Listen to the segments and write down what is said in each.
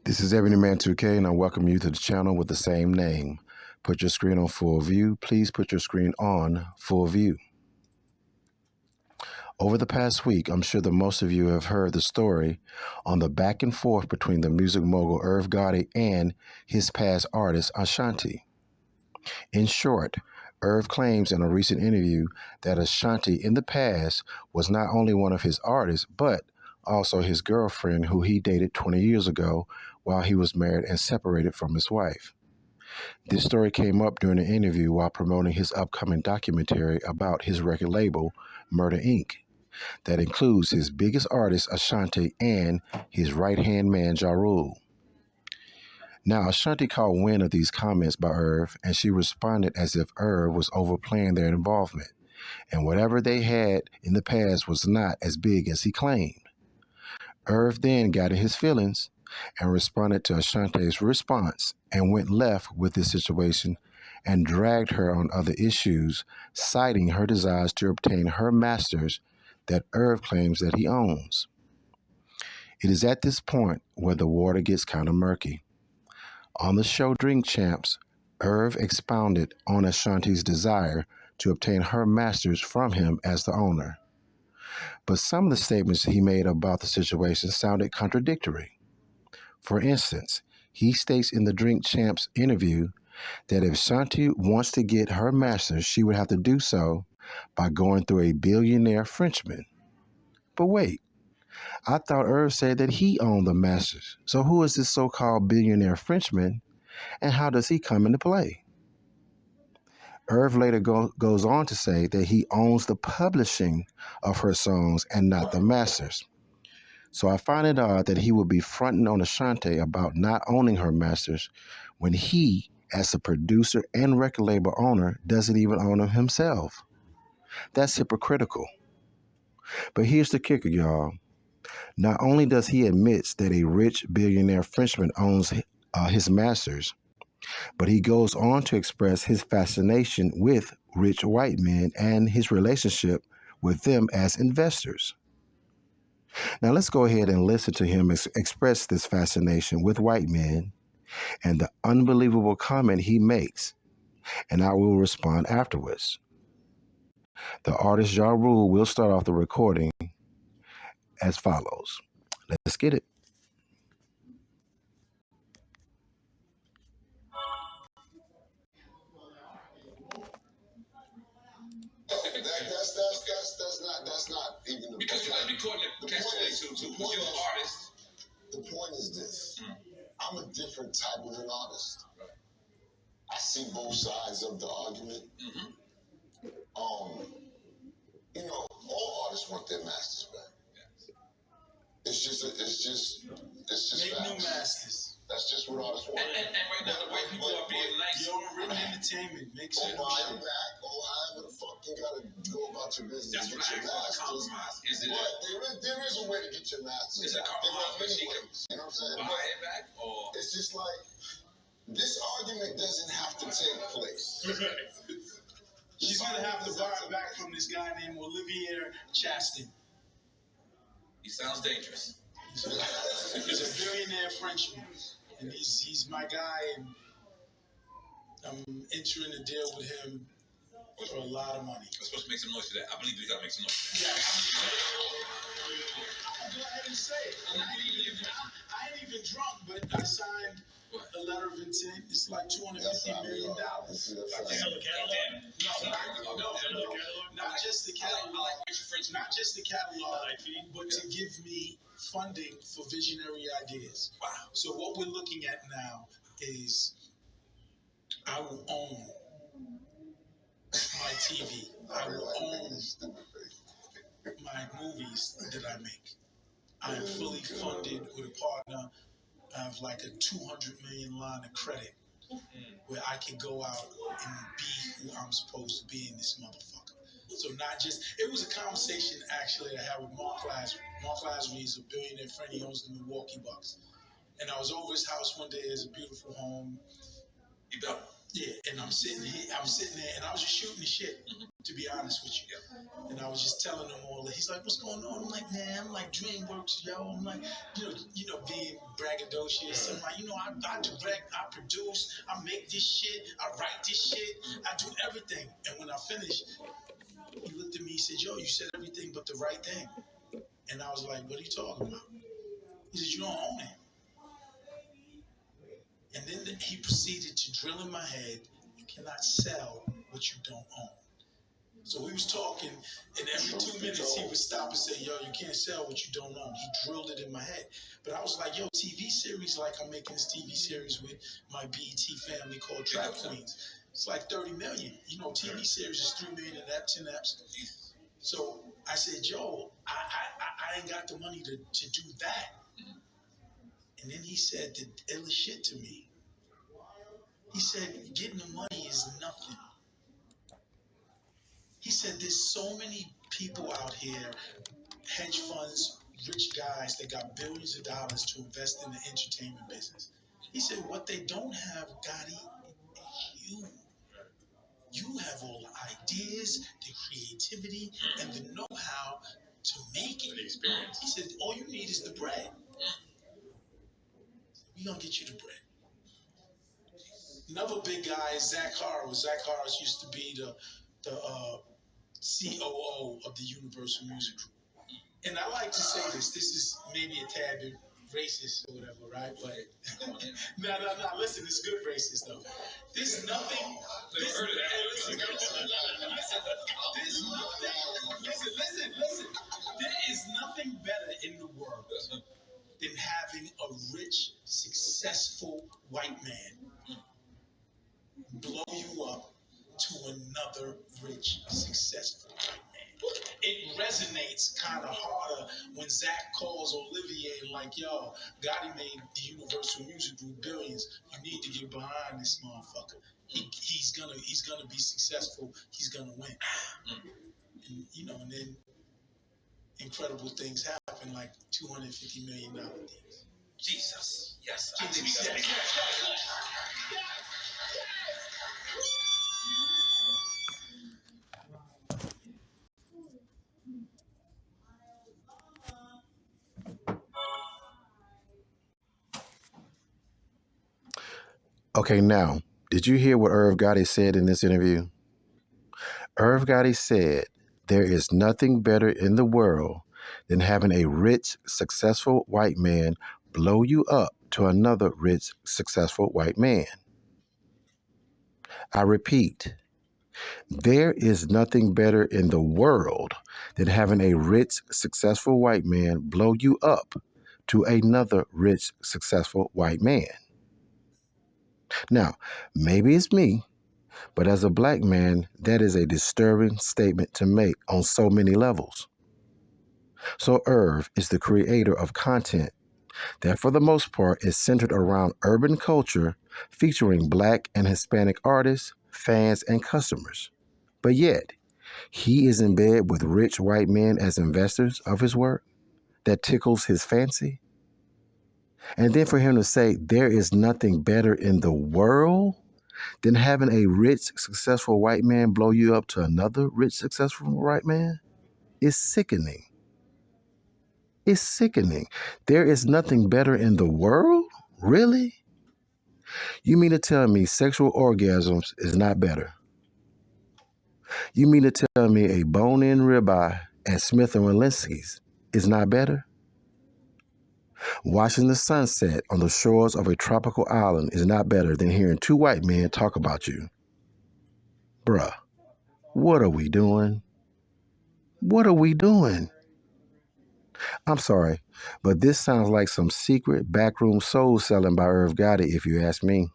This is Ebony Man 2K, and I welcome you to the channel with the same name. Put your screen on full view. Please put your screen on full view. Over the past week, I'm sure that most of you have heard the story on the back and forth between the music mogul IRV GOTTI and his past artist Ashanti. In short, IRV claims in a recent interview that Ashanti in the past was not only one of his artists, but also his girlfriend who he dated 20 years ago while he was married and separated from his wife. This story came up during an interview while promoting his upcoming documentary about his record label, Murder Inc., that includes his biggest artist, Ashanti, and his right-hand man, Ja Rule. Now, Ashanti caught wind of these comments by IRV, and she responded as if IRV was overplaying their involvement, and whatever they had in the past was not as big as he claimed. IRV then got in his feelings and responded to Ashanti's response and went left with this situation and dragged her on other issues, citing her desires to obtain her masters that IRV claims that he owns. It is at this point where the water gets kind of murky. On the show Drink Champs, IRV expounded on Ashanti's desire to obtain her masters from him as the owner. But some of the statements he made about the situation sounded contradictory. For instance, he states in the Drink Champs interview that if Ashanti wants to get her masters, she would have to do so by going through a billionaire Frenchman. But wait, I thought IRV said that he owned the masters. So who is this so-called billionaire Frenchman, and how does he come into play? IRV later goes on to say that he owns the publishing of her songs and not the masters. So I find it odd that he would be fronting on Ashanti about not owning her masters when he, as a producer and record label owner, doesn't even own them himself. That's hypocritical. But here's the kicker, y'all. Not only does he admit that a rich billionaire Frenchman owns his masters, but he goes on to express his fascination with rich white men and his relationship with them as investors. Now let's go ahead and listen to him express this fascination with white men and the unbelievable comment he makes, and I will respond afterwards. The artist Ja Rule will start off the recording as follows. Let's get it. That's not even the because you gotta be caught in the catch-22 too. Because you're an artist. The point is this: I'm a different type of an artist. Right. I see both sides of the argument. All artists want their masters back. Yes. It's just make new masters. That's just what artists want. And right now, the way people are being nice. You're written entertainment. Make sure buy it back. However the fuck you gotta go about your business. That's what I call compromise. There is a way to get your masters. It's a compromise. You know what I'm saying? Buy it back, or it's just like this argument doesn't have to take place. She's gonna have to buy it back from this guy named Olivier Chastain. He sounds dangerous. He's a billionaire Frenchman, and he's my guy, and I'm entering a deal with him for a lot of money. I'm supposed to make some noise for that. I believe we gotta make some noise for that. I'll go ahead and say it. I ain't even drunk, but I signed a letter of intent. It's like $250 million. Not just the catalog, but to give me funding for visionary ideas. Wow. So what we're looking at now is I will own my TV. I will own my movies that I make. I am fully funded with a partner. I have like a $200 million line of credit where I can go out and be who I'm supposed to be in this motherfucker. So not just, it was a conversation actually I had with Mark Lasry. Mark Lasry is a billionaire friend. He owns the Milwaukee Bucks. And I was over his house one day. It's a beautiful home. You built it? Yeah, and I'm sitting there and I was just shooting the shit. to be honest with you. And I was just telling him all that. He's like, "What's going on?" I'm like, "Man, I'm like DreamWorks, yo." I'm like, being braggadocious. I'm like, I direct, I produce, I make this shit, I write this shit, I do everything. And when I finished, he looked at me, he said, "Yo, you said everything but the right thing." And I was like, "What are you talking about?" He said, "You don't own it." And then he proceeded to drill in my head, "You cannot sell what you don't own." So we was talking, and every 2 minutes he would stop and say, "Yo, you can't sell what you don't own." He drilled it in my head. But I was like, "Yo, TV series, like I'm making this TV series with my BET family called Trap Queens. It's like 30 million. TV series is 3 million and that 10 apps." So I said, "Yo, I ain't got the money to do that." And then he said the illest shit to me. He said, "Getting the money is nothing." He said, "There's so many people out here, hedge funds, rich guys that got billions of dollars to invest in the entertainment business." He said, "What they don't have, Gotti, is you. You have all the ideas, the creativity, and the know-how to make it." The experience. He said, "All you need is the bread. We're going to get you the bread." Another big guy is Zach Harris. Zach Harris used to be the COO of the Universal Music Group. And I like to say this. This is maybe a tad bit racist or whatever, right? But no. Listen, it's good racist though. There's nothing. Listen. There's nothing. Listen. There is nothing better in the world than having a rich, successful white man blow you up to another rich, successful white man. It resonates kind of harder when Zach calls Olivier like, "Yo, Gotti made the Universal Music Group billions. You need to get behind this motherfucker. He's gonna be successful. He's gonna win." And then incredible things happen, like $250 million deals. Jesus, yes, I think we got it. Okay, now, did you hear what Irv Gotti said in this interview? Irv Gotti said, "There is nothing better in the world than having a rich, successful white man blow you up to another rich, successful white man." I repeat, there is nothing better in the world than having a rich, successful white man blow you up to another rich, successful white man. Now, maybe it's me, but as a black man, that is a disturbing statement to make on so many levels. So Irv is the creator of content that for the most part is centered around urban culture featuring black and Hispanic artists, fans, and customers. But yet, he is in bed with rich white men as investors of his work that tickles his fancy. And then for him to say there is nothing better in the world than having a rich, successful white man blow you up to another rich, successful white man is sickening. It's sickening. There is nothing better in the world? Really? You mean to tell me sexual orgasms is not better? You mean to tell me a bone-in ribeye at Smith & Walensky's is not better? Watching the sunset on the shores of a tropical island is not better than hearing two white men talk about you? Bruh, what are we doing? What are we doing? I'm sorry, but this sounds like some secret backroom soul selling by Irv Gotti, if you ask me.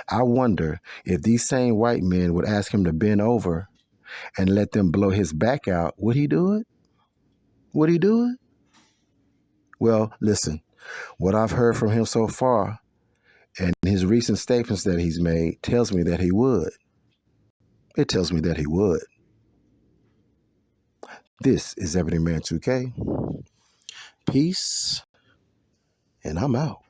I wonder if these same white men would ask him to bend over and let them blow his back out, would he do it? Would he do it? Well, listen, what I've heard from him so far and his recent statements that he's made tells me that he would. It tells me that he would. This is Ebony Man 2K. Peace, and I'm out.